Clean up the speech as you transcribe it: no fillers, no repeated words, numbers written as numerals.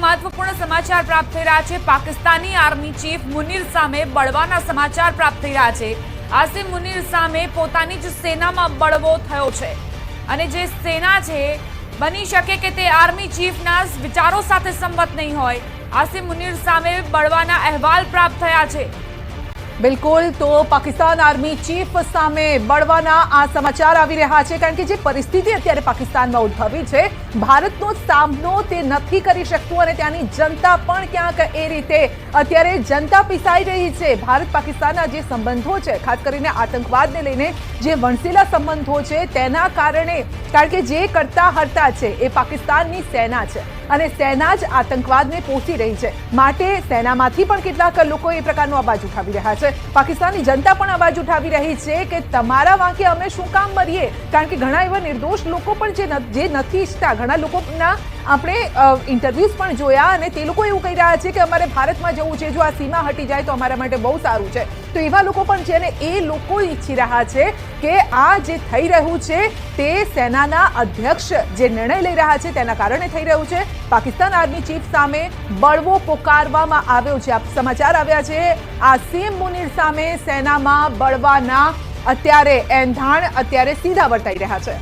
મહત્વપૂર્ણ સમાચાર પ્રાપ્ત થઈ રહ્યા છે। પાકિસ્તાની આર્મી ચીફ મુનીર સામે બળવાના સમાચાર પ્રાપ્ત થઈ રહ્યા છે। આસિમ મુનીર સામે પોતાની જ સેનામાં બળવો થયો છે અને જે સેના છે બની શકે કે તે આર્મી ચીફના વિચારો સાથે સંમત નહીં હોય। આસિમ મુનીર સામે બળવાના અહેવાલ પ્રાપ્ત થયા છે। બિલકુલ, તો પાકિસ્તાન આર્મી ચીફ સામે બળવાના આ સમાચાર આવી રહ્યા છે, કારણ કે જે પરિસ્થિતિ અત્યારે પાકિસ્તાનમાં ઉદ્ભવી છે, ભારતનો સામનો તે નથી કરી શકતું અને ત્યાંની જનતા પણ ક્યાંક એ રીતે અત્યારે જનતા પીસાઈ રહી છે। ભારત પાકિસ્તાનના જે સંબંધો છે, ખાસ કરીને આતંકવાદને લઈને જે વણસેલા સંબંધો છે તેના કારણે, કારણ કે જે કરતા હરતા છે એ પાકિસ્તાનની સેના છે અને સેના જ આતંકવાદને પોષી રહી છે, માટે સેનામાંથી પણ કેટલાક લોકો એ પ્રકારનો અવાજ ઉઠાવી રહ્યા છે। પાકિસ્તાનની જનતા પણ અવાજ ઉઠાવી રહી છે કે તમારા વાંકે અમે શું કામ મરીએ, કારણ કે ઘણા એવા નિર્દોષ લોકો પણ જે નથી ઈચ્છતા, ઘણા લોકોના આપણે ઇન્ટરવ્યુઝ પણ જોયા અને તે લોકો એવું કહી રહ્યા છે કે અમારે ભારતમાં જવું છે, જો આ સીમા હટી જાય તો અમારા માટે બહુ સારું છે। તો એવા લોકો પણ છે અને એ લોકો ઈચ્છી રહ્યા છે કે આ જે થઈ રહ્યું છે તે સેનાના અધ્યક્ષ જે નિર્ણય લઈ રહ્યા છે તેના કારણે થઈ રહ્યું છે। પાકિસ્તાન આર્મી ચીફ સામે બળવો પોકારવામાં આવ્યો છે। આ સમાચાર આવ્યા છે આસિમ મુનીર સામે સેનામાં બળવાના અત્યારે એંધાણ અત્યારે સીધા વર્તાઈ રહ્યા છે।